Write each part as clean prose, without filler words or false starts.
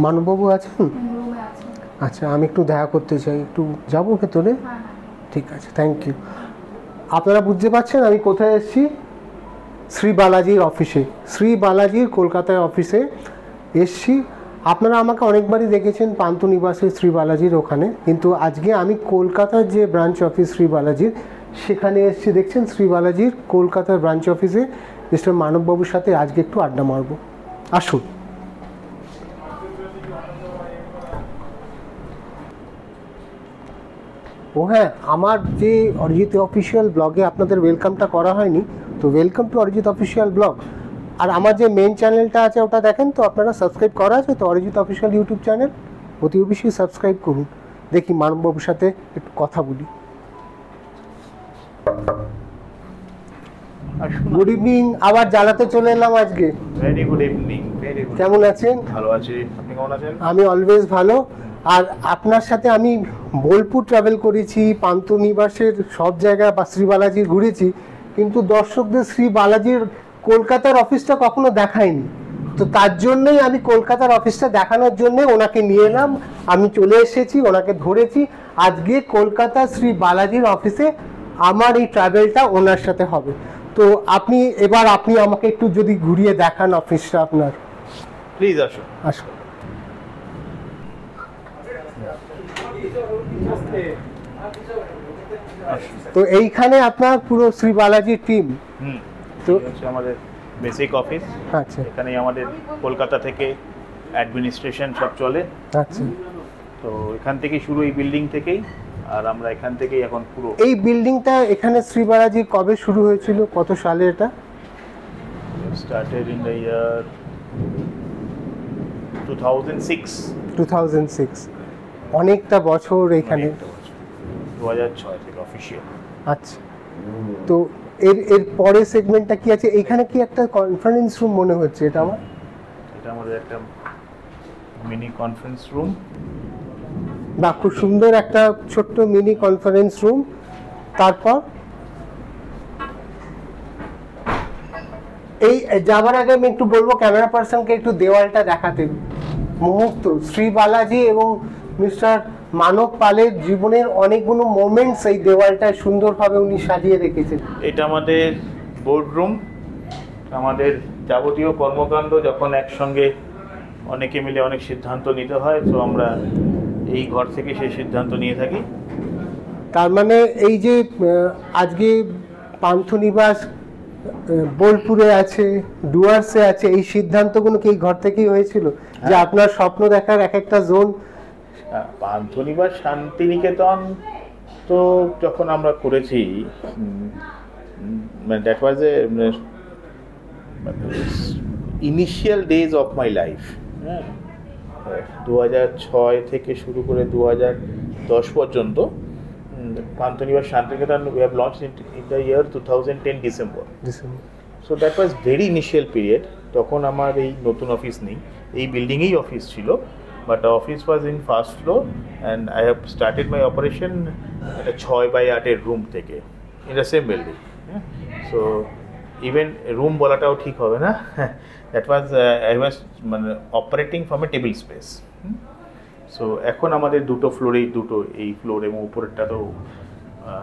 মানববাবু আছেন? আচ্ছা, আমি একটু দেখা করতে চাই, একটু যাবো ভেতরে? ঠিক আছে, থ্যাংক ইউ। আপনারা বুঝতে পারছেন আমি কোথায় এসেছি? শ্রী বালাজির অফিসে, শ্রী বালাজির কলকাতায় অফিসে এসছি। আপনারা আমাকে অনেকবারই দেখেছেন পান্থনিবাসের শ্রী বালাজির ওখানে, কিন্তু আজকে আমি কলকাতার যে ব্রাঞ্চ অফিস শ্রী বালাজির সেখানে এসছি। দেখছেন শ্রী বালাজির কলকাতার ব্রাঞ্চ অফিসে মিস্টার মানববাবুর সাথে আজকে একটু আড্ডা মারবো। আসুন। ও হ্যাঁ, আমার যে অরিজিৎ অফিসিয়াল ব্লগে আপনাদের ওয়েলকামটা করা হয়নি, তো welcome to Arijit official blog. আর আমার যে মেন চ্যানেলটা আছে ওটা দেখেন তো আপনারা, সাবস্ক্রাইব করা আছে তো অরিজিৎ অফিসিয়াল ইউটিউব চ্যানেল, অতি অবশ্যই সাবস্ক্রাইব করুন। দেখি মানববাবুর সাথে একটু কথা বলি। গুড ইভিনিং, আবার জ্বালাতে চলে এলাম আজকে। Very good evening. Very good. কেমন আছেন? ভালো আছি, আপনি কেমন আছেন? আমি অলওয়েজ ভালো। আর আপনার সাথে আমি বোলপুর ট্রাভেল করেছি, পান্থনিবাসের সব জায়গা বা শ্রী বালাজির ঘুরেছি, কিন্তু দর্শকদের শ্রী বালাজির কলকাতার অফিসটা কখনো দেখাইনি। তো তার জন্যই আমি কলকাতার অফিসটা দেখানোর জন্য ওনাকে নিয়ে এলাম। আমি চলে এসেছি, ওনাকে ধরেছি। আজকে কলকাতা শ্রী বালাজির অফিসে আমার এই ট্রাভেলটা ওনার সাথে হবে। তো আপনি আমাকে একটু যদি ঘুরিয়ে দেখান অফিসটা আপনার। প্লিজ আসুন। আসুন। তো এইখানে আপনার পুরো শ্রী বালাজির টিম। তো হচ্ছে আমাদের বেসিক অফিস। আচ্ছা। এখানে আমাদের কলকাতা থেকে অ্যাডমিনিস্ট্রেশন সব চলে। আচ্ছা। তো এখান থেকেই শুরু, এই বিল্ডিং থেকেই। আর আমরা এখান থেকেই এখন পুরো। এই বিল্ডিংটা এখানে শ্রী বালাজি কবে শুরু হয়েছিল, কত সালে এটা? Started in the year 2006। 2006, অনেকটা বছর এখানে। 2006 থেকে অফিসিয়াল। আচ্ছা। তো এর পরে সেগমেন্টটা কি আছে? এখানে কি একটা কনফারেন্স রুম মনে হচ্ছে এটা আমার? এটা আমাদের একটা মিনি কনফারেন্স রুম। বা খুব সুন্দর একটা ছোট্ট মিনি কনফারেন্স রুম। তারপর এই যাবার আগে আমি একটু বলবো ক্যামেরা পার্সনকে একটু দেওয়ালটা দেখাতে। মুহূর্ত শ্রী বালাজি এবং মিস্টার মানব পালের জীবনের অনেকগুলো মোমেন্টস এই দেওয়ালটায় সুন্দরভাবে উনি সাজিয়ে রেখেছেন। এটা আমাদের বোর্ড রুম। আমাদের যাবতীয় কর্মকাণ্ড যখন একসঙ্গে অনেকে মিলে অনেক সিদ্ধান্ত নিতে হয়, তো আমরা এই ঘর থেকে সেই সিদ্ধান্ত নিয়ে থাকি। তার মানে এই যে আজকে পান্থনিবাস বোলপুরে আছে, ডুয়ার্সে আছে, এই সিদ্ধান্তগুলো কি এই ঘর থেকেই হয়েছিল? যে আপনার স্বপ্ন দেখার এক একটা জোন। পান্থনিবাস শান্তিনিকেতন তো যখন আমরা করেছি, that was A initial days of my life. 2006 থেকে শুরু করে 2010 পর্যন্ত পান্থনিবাস Santiniketan we have launched in the year 2010 December. So that was very initial period. তখন আমার এই নতুন অফিস নেই, এই বিল্ডিংয়েই অফিস ছিল, but the office was in first floor and I have started my operation at a 6x8 এর room থেকে in the same building. So even room বলাটাও ঠিক হবে না, that was I was operating from a table space. So এখন আমাদের দুটো ফ্লোরেই, দুটো এই ফ্লোর এবং উপরেরটা তো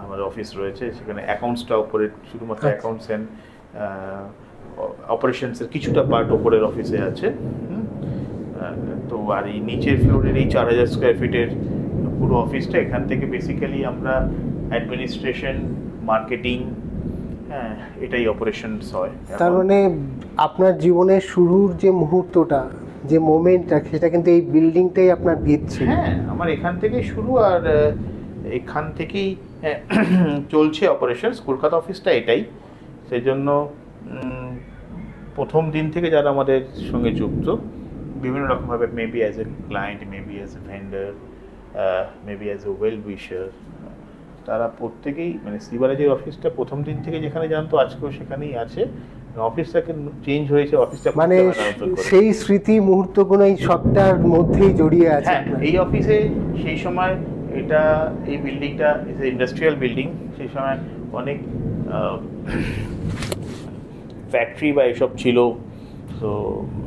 আমাদের অফিস রয়েছে। সেখানে অ্যাকাউন্টসটা উপরে, শুধুমাত্র অ্যাকাউন্টস অ্যান্ড অপারেশনসের কিছুটা পার্ট ওপরের অফিসে আছে। তো আর এই নিচের ফ্লোরের এই 4000 স্কোয়ার ফিটের পুরো অফিসটা, এখান থেকে বেসিক্যালি আমরা অ্যাডমিনিস্ট্রেশন, মার্কেটিং, এটাই অপারেশনস হয়। তার মানে আপনার জীবনের শুরুর যে মুহূর্তটা, যে মোমেন্টটা, সেটা কিন্তু এই বিল্ডিংটাই আপনার ভিত ছিল। হ্যাঁ, আমার এখান থেকেই শুরু, আর এখান থেকেই চলছে অপারেশনস। কলকাতা অফিসটা এটাই, সেই জন্য প্রথম দিন থেকে যারা আমাদের সঙ্গে যুক্ত বিভিন্ন রকমভাবে, maybe as a client, maybe as a vendor, maybe as a well উইশার, তারা প্রত্যেকেই শ্রী বালাজির অফিসটা প্রথম দিন থেকে যেখানে জানতো আজকেও সেখানেই আছে। অফিসটাকে চেঞ্জ হয়েছে, অফিসটা মানে সেই স্মৃতি মুহূর্তগুলো এই সবটার মধ্যেই জড়িয়ে আছে। এই অফিসে সেই সময় এটা, এই বিল্ডিংটা ইন্ডাস্ট্রিয়াল বিল্ডিং, সেই সময় অনেক ফ্যাক্টরি বা এসব ছিল। তো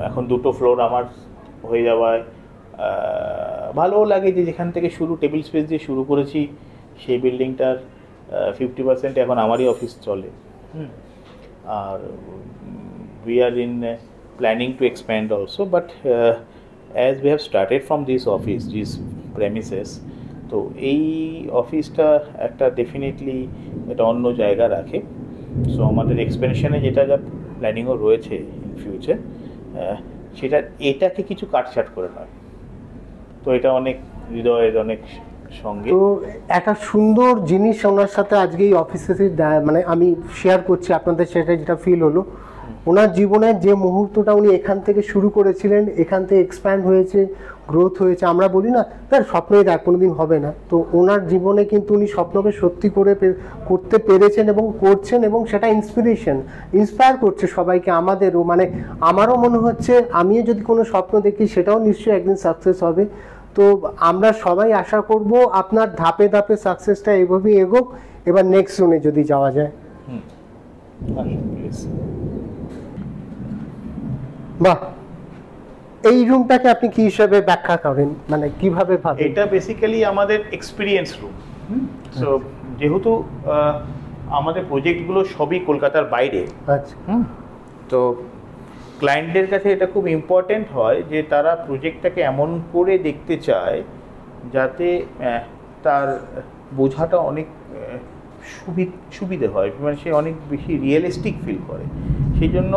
এখন দুটো ফ্লোর আমার হয়ে যাওয়ায় ভালোও লাগে যে যেখান থেকে শুরু টেবিল স্পেস দিয়ে শুরু করেছি সেই বিল্ডিংটার 50% এখন আমারই অফিস চলে। আর we are in planning to expand also, but as we have started from this office, these premises, তো এই অফিসটা একটা ডেফিনেটলি এটা অন্য জায়গা রাখে। সো আমাদের এক্সপেনশনে যেটা যা প্ল্যানিংও রয়েছে ইন ফিউচার, সেটা এটাকে কিছু কাটছাট করে নয়। তো এটা অনেক হৃদয়ের অনেক সঙ্গে। তো একটা সুন্দর জিনিস ওনার সাথে আজকে এই অফিসে মানে আমি শেয়ার করছি আপনাদের, সেটা যেটা ফিল হলো ওনার জীবনের যে মুহূর্তটা উনি এখান থেকে শুরু করেছিলেন, এখান থেকে এক্সপ্যান্ড হয়েছে, গ্রোথ হয়েছে। আমরা বলি না তার স্বপ্নই দেখ কোনোদিন হবে না, তো ওনার জীবনে কিন্তু উনি স্বপ্নকে সত্যি করতে পেরেছেন এবং করছেন, এবং সেটা ইন্সপায়ার করছে সবাইকে, আমাদেরও। মানে আমারও মনে হচ্ছে আমিও যদি কোনো স্বপ্ন দেখি সেটাও নিশ্চয়ই একদিন সাকসেস হবে। তো আমরা সবাই আশা করব আপনার ধাপে ধাপে সাকসেসটা এইভাবেই এগোক। এবার নেক্সট জোনে যদি যাওয়া যায়। বাহ, এই রুমটাকে আপনি কি হিসাবে ব্যাখ্যা করেন, মানে কিভাবে ভাবেন? এটা বেসিক্যালি আমাদের এক্সপিরিয়েন্স রুম। সো যেহেতু আমাদের প্রজেক্টগুলো সবই কলকাতার বাইরে, আচ্ছা, তো ক্লায়েন্টদের কাছে এটা খুব ইম্পর্টেন্ট হয় যে তারা প্রজেক্টটাকে এমন করে দেখতে চায় যাতে তার বোঝাটা অনেক সুবিধে হয়, মানে সে অনেক বেশি রিয়েলিস্টিক ফিল করে। সেই জন্য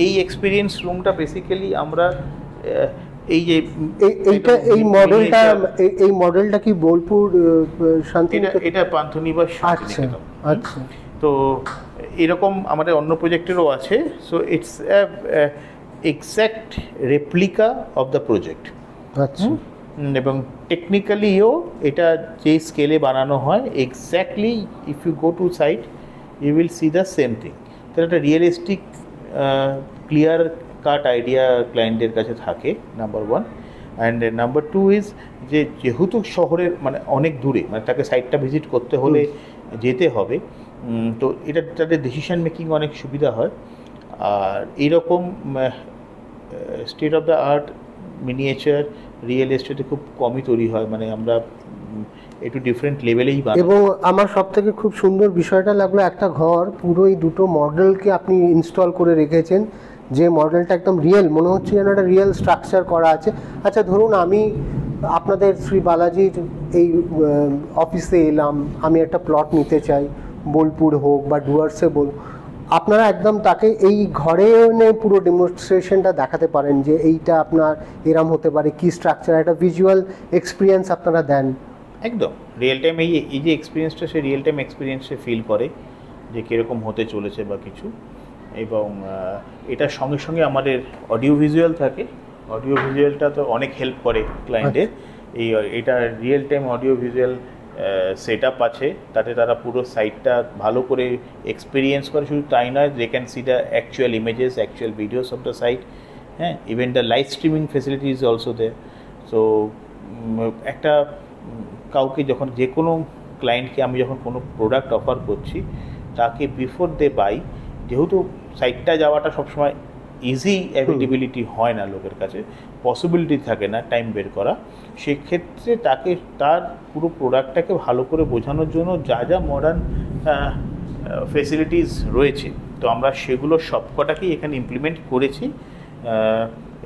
এই এক্সপিরিয়েন্স রুমটা বেসিক্যালি আমরা এই মডেলটা কি বোলপুর শান্তিনিকেতন? এটা পান্থনিবাস শান্তিনিকেতন। আচ্ছা, তো এরকম আমাদের অন্য প্রজেক্টেরও আছে। So it's exact replica of the project. আচ্ছা, এবং টেকনিক্যালিও এটা যে স্কেলে বানানো হয় exactly, if you go to site you will see the same thing. তাহলে একটা রিয়েলিস্টিক ক্লিয়ার কাট আইডিয়া ক্লায়েন্টের কাছে থাকে, number one. And number two is যে যেহেতু শহরের মানে অনেক দূরে, মানে তাকে সাইটটা ভিজিট করতে হলে যেতে হবে, তো এটা তাদের ডিসিশন মেকিং অনেক সুবিধা হয়। আর এইরকম state of the art miniature real এস্টেটে খুব কমই তৈরি হয়, মানে আমরা একটু ডিফারেন্ট লেভেলেই বানাই। এবং আমার সব থেকে খুব সুন্দর বিষয়টা লাগলো, একটা ঘর পুরো এই দুটো মডেলকে আপনি ইনস্টল করে রেখেছেন, যে মডেলটা একদম রিয়েল মনে হচ্ছে যেন একটা রিয়েল স্ট্রাকচার করা আছে। আচ্ছা, ধরুন আমি আপনাদের শ্রী বালাজির এই অফিসে এলাম, আমি একটা প্লট নিতে চাই, বোলপুর হোক বা ডুয়ার্সে বল, আপনারা একদম তাকে এই ঘরে এনে পুরো ডেমনস্ট্রেশনটা দেখাতে পারেন যে এইটা আপনার এরম হতে পারে, কি স্ট্রাকচার, একটা ভিজুয়াল এক্সপিরিয়েন্স আপনারা দেন। একদম রিয়েল টাইম এই যে এক্সপিরিয়েন্সটা, সে রিয়েল টাইম এক্সপিরিয়েন্সে ফিল করে যে কীরকম হতে চলেছে বা কিছু। এবং এটার সঙ্গে সঙ্গে আমাদের অডিও ভিজুয়াল থাকে। অডিও ভিজুয়ালটা তো অনেক হেল্প করে ক্লায়েন্টের। এটা real time audio visual set up আছে, তাতে তারা পুরো সাইটটা ভালো করে এক্সপিরিয়েন্স করে। শুধু তাই নয়, they can see the actual images, actual videos of the site. হ্যাঁ, even the live streaming facility is also there. So একটা কাউকে যখন যে কোনো ক্লায়েন্টকে আমি যখন কোনো প্রোডাক্ট অফার করছি, তাকে বিফোর দে বাই, যেহেতু সাইটটা যাওয়াটা সবসময় ইজি অ্যাভেলেবিলিটি হয় না লোকের কাছে, পসিবিলিটি থাকে না টাইম বের করা, সেক্ষেত্রে তাকে তার পুরো প্রোডাক্টটাকে ভালো করে বোঝানোর জন্য যা যা মডার্ন ফেসিলিটিস রয়েছে, তো আমরা সেগুলো সবকটাকেই এখানে ইমপ্লিমেন্ট করেছি।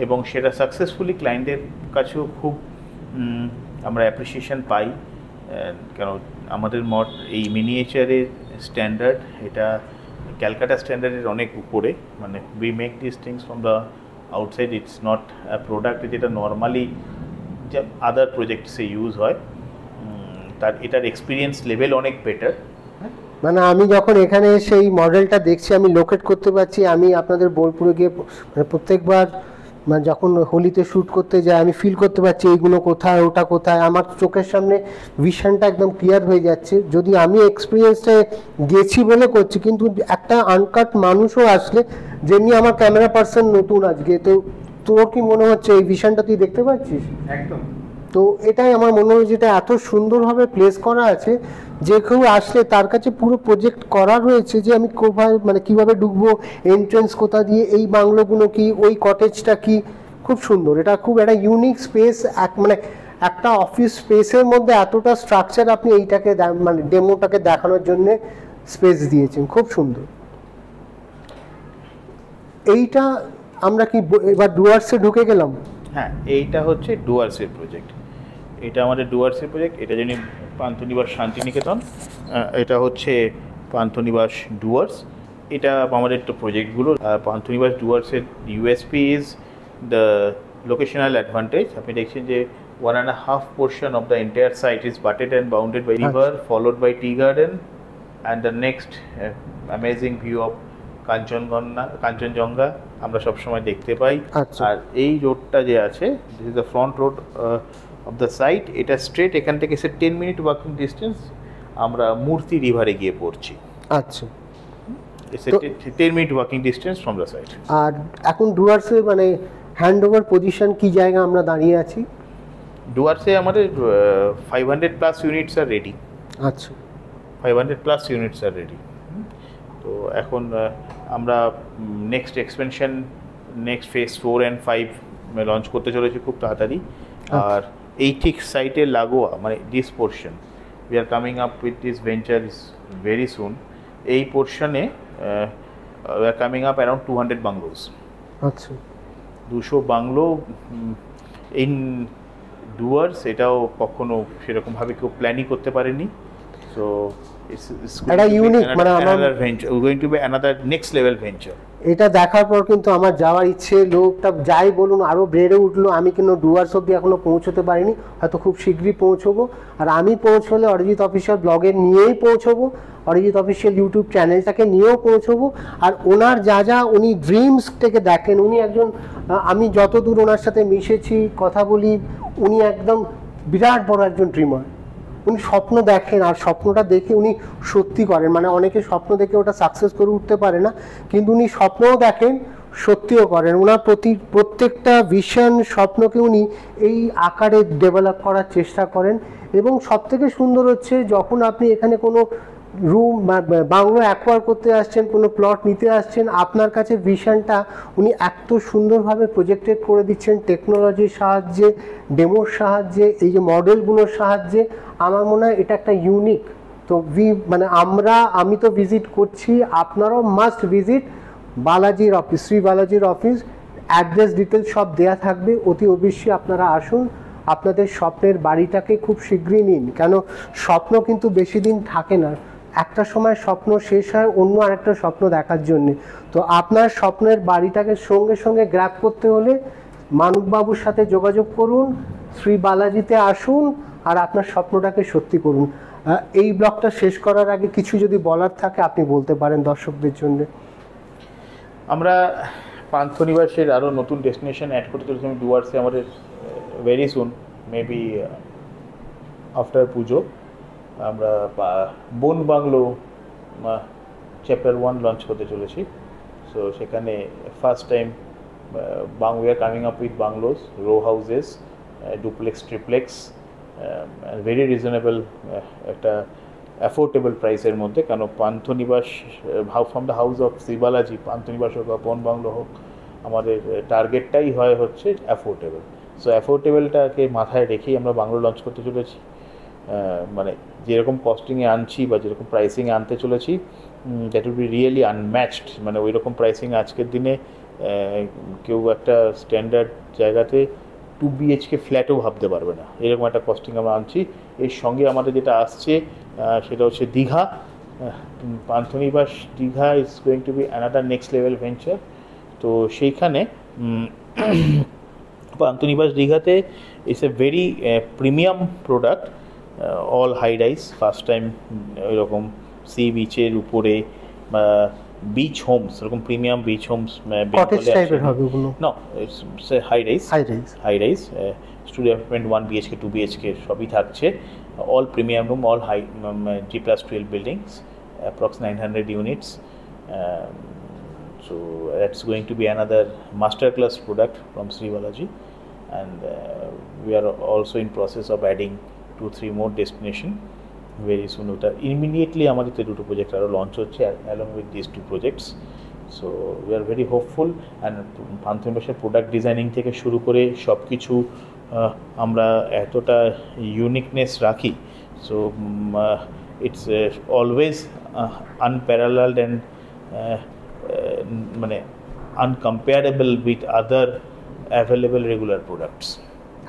এবং সেটা সাকসেসফুলি ক্লায়েন্টের কাছেও খুব আমরা অ্যাপ্রিসিয়েশন পাই। কেন আমাদের এই মিনিয়েচারের স্ট্যান্ডার্ড, এটা ক্যালকাটা স্ট্যান্ডার্ডের অনেক উপরে। মানে we make this things from the outside, it's not a product যেটা নর্মালি যে আদার প্রজেক্টসে ইউজ হয়, তার এটার এক্সপিরিয়েন্স লেভেল অনেক বেটার। মানে আমি যখন এখানে সেই মডেলটা দেখছি, আমি লোকেট করতে পারছি, আমি আপনাদের বোলপুরে গিয়ে মানে প্রত্যেকবার মানে যখন হোলিতে শ্যুট করতে যাই, আমি ফিল করতে পারছি এইগুলো কোথায়, ওটা কোথায়, আমার চোখের সামনে ভিশনটা একদম ক্লিয়ার হয়ে যাচ্ছে। যদি আমি এক্সপিরিয়েন্সটা গেছি বলে করছি, কিন্তু একটা আনকাট মানুষও আসলে, যেমনি আমার ক্যামেরা পার্সন নতুন আজকে, তো তোর কি মনে হচ্ছে এই ভিশনটা তুই দেখতে পাচ্ছিস? একদম। তো এটাই আমার মনে হয়, যেটা এত সুন্দরভাবে প্লেস করা আছে, যে কেউ আসলে তার কাছে পুরো প্রজেক্ট করা রয়েছে যে আমি কোথায় মানে কিভাবে ঢুকবো, এন্ট্রেন্স কোথা দিয়ে, এই বাংলোগুলো কি, ওই কটেজটা কি, খুব সুন্দর, এটা খুব একটা ইউনিক স্পেস, মানে একটা অফিস স্পেসের মধ্যে এতটা স্ট্রাকচার আপনি এইটাকে মানে ডেমোটাকে দেখানোর জন্য স্পেস দিয়েছেন, খুব সুন্দর। এইটা আমরা কি এবার ডুয়ার্সে ঢুকে গেলাম? হ্যাঁ, এইটা হচ্ছে ডুয়ার্সের প্রজেক্ট, এটা আমাদের ডুয়ার্সের প্রজেক্ট। এটা জানি পান্থনিবাস শান্তিনিকেতন, এটা হচ্ছে পান্থনিবাস ডুয়ার্স। এটা আমাদের তো প্রজেক্টগুলো। পান্থনিবাস ডুয়ার্সের USP is the locational advantage. আপনি দেখছেন যে 1.5 portion of the entire site is butted and bounded by river, followed by tea garden, and the next amazing view of Kanchenjunga আমরা সবসময় দেখতে পাই। আর এই রোডটা যে আছে, this is the front road of the site. এটা স্ট্রেট এখান থেকে 10 মিনিট ওয়াকিং ডিস্টেন্স আমরা মূর্তি রিভারে গিয়ে পড়ছি। আচ্ছা, 10 minute walking distance from the site. আর এখন ডুয়ার্সে মানে হ্যান্ড ওভার পজিশন কি জায়গা আমরা দাঁড়িয়ে আছি? ডুয়ার্সে আমাদের 500+ ইউনিটস আর রেডি। আচ্ছা, 500+ ইউনিটস আর রেডি। তো এখন আমরা next expansion, next phase 4 and 5 launch করতে চলেছি খুব তাড়াতাড়ি। আর এই ঠিক সাইটের লাগোয়া মানে this portion, we are coming up with this venture is very soon. এই পোর্শনে we are coming up around 200 bungalows. আচ্ছা, 200 বাংলো ইন ডুয়ার্স, এটাও কখনো সেরকমভাবে কেউ প্ল্যানই করতে পারেনি। সো এটা ইউনিক, মানে another venture, going to be another next level venture. এটা দেখার পর কিন্তু আমার যাওয়ার ইচ্ছে, লোকটা যাই বলুন আরও বেড়ে উঠলো। আমি কিন্তু ডুয়ার্স অব্দি এখনো পৌঁছতে পারিনি, হয়তো খুব শীঘ্রই পৌঁছবো। আর আমি পৌঁছলে অরিজিৎ অফিসিয়াল ব্লগে নিয়েই পৌঁছবো, অরিজিৎ অফিসিয়াল ইউটিউব চ্যানেলটাকে নিয়েও পৌঁছবো। আর ওনার যা উনি ড্রিমস থেকে দেখেন, উনি একজন, আমি যতদূর ওনার সাথে মিশেছি, কথা বলি, উনি একদম বিরাট বড় একজন ড্রিমার। উনি স্বপ্ন দেখেন আর স্বপ্নটা দেখে উনি সত্যি করেন। মানে অনেকে স্বপ্ন দেখে ওটা সাকসেস করে উঠতে পারে না, কিন্তু উনি স্বপ্নও দেখেন, সত্যিও করেন। ওনার প্রত্যেকটা ভিশন, স্বপ্নকে উনি এই আকারে ডেভেলপ করার চেষ্টা করেন। এবং সবথেকে সুন্দর হচ্ছে, যখন আপনি এখানে কোনো রুম বাংলো অ্যাকোয়ার করতে আসছেন, কোনো প্লট নিতে আসছেন, আপনার কাছে ভিশনটা উনি এত সুন্দরভাবে প্রজেক্টেড করে দিচ্ছেন টেকনোলজির সাহায্যে, ডেমোর সাহায্যে, এই যে মডেলগুলোর সাহায্যে। আমার মনে হয় এটা একটা ইউনিক। তো মানে আমি তো ভিজিট করছি, আপনারাও মাস্ট ভিজিট বালাজির অফিস, শ্রী বালাজির অফিস। অ্যাড্রেস ডিটেলস সব দেয়া থাকবে, অতি অবশ্যই আপনারা আসুন, আপনাদের স্বপ্নের বাড়িটাকে খুব শীঘ্রই নিন। কেন স্বপ্ন কিন্তু বেশি দিন থাকে না, একটা সময় স্বপ্ন শেষ হয় অন্য আরেকটা স্বপ্ন দেখার জন্যে। তো আপনার স্বপ্নের বাড়িটাকে সঙ্গে সঙ্গে গ্র্যাব করতে হলে মানববাবুর সাথে যোগাযোগ করুন, শ্রী বালাজিতে আসুন, আর আপনার স্বপ্নটাকে সত্যি করুন। এই ব্লগটা শেষ করার আগে কিছু যদি বলার থাকে আপনি বলতে পারেন দর্শকদের জন্য। আমরা পান্থনিবাসের আরও নতুন ডেস্টিনেশন অ্যাড করতে চলেছি ডুয়ার্সে আমাদের ভেরি সুন, মেবি আফটার পুজো। আমরা বন বাংলো চ্যাপ্টার 1 লঞ্চ করতে চলেছি। সো সেখানে first time we are coming up with bungalows, row houses, duplex, triplex, very reasonable, একটা অ্যাফোর্ডেবল প্রাইসের মধ্যে। কেন Panthanibas from the house of Shri Balaji, Panthanibas হোক বা বন বাংলো হোক, আমাদের টার্গেটটাই হচ্ছে অ্যাফোর্ডেবল। সো অ্যাফোর্ডেবলটাকে মাথায় রেখেই আমরা বাংলো লঞ্চ করতে চলেছি। মানে যেরকম কস্টিংয়ে আনছি বা যেরকম প্রাইসিংয়ে আনতে চলেছি, that will be really unmatched. মানে ওই রকম প্রাইসিং আজকের দিনে কেউ একটা স্ট্যান্ডার্ড জায়গাতে 2 BHK ফ্ল্যাটও ভাবতে পারবে না, এরকম একটা কস্টিং আমরা আনছি। এর সঙ্গে আমাদের যেটা আসছে সেটা হচ্ছে Digha, Panthanibas Digha is going to be another next level venture. তো সেইখানে পান্থনিবাস দীঘাতে it's a very premium product, all high rise, first time ওইরকম সি বিচের উপরে বিচ হোমস, এরকম প্রিমিয়াম বিচ হোমস, কটেজ টাইপের হবে ওগুলো? No, it's high rise studio apartment, 1 BHK 2 BHK সবই থাকছে, অল premium room, all high G+12 buildings, approx 900 units. So that's going to be another masterclass product from Sri Balaji, and we are also in process of adding 2-3 more destination very soon. Immediately আমাদের দুটো project আরও launch হচ্ছে along with these 2 projects. So we are very hopeful and পান্থনিবাসের product designing থেকে শুরু করে সব কিছু আমরা এতটা ইউনিকনেস রাখি, so it's always unparalleled and মানে uncomparable with other available regular products.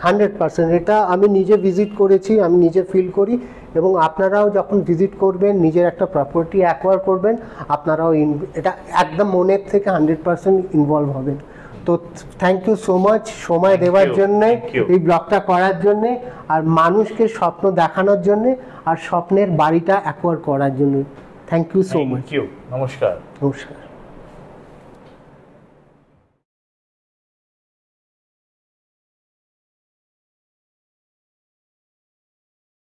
100% এটা আমি নিজে ভিজিট করেছি, আমি নিজে ফিল করি, এবং আপনারাও যখন ভিজিট করবেন নিজের একটা প্রপার্টি অ্যাকোয়ার করবেন, আপনারাও এটা একদম মনের থেকে 100% ইনভলভ হবেন। তো থ্যাংক ইউ সো মাচ সময় দেওয়ার জন্যে, এই ব্লগটা করার জন্যে, আর মানুষকে স্বপ্ন দেখানোর জন্যে, আর স্বপ্নের বাড়িটা অ্যাকোয়ার করার জন্য। Thank you so much. নমস্কার। নমস্কার।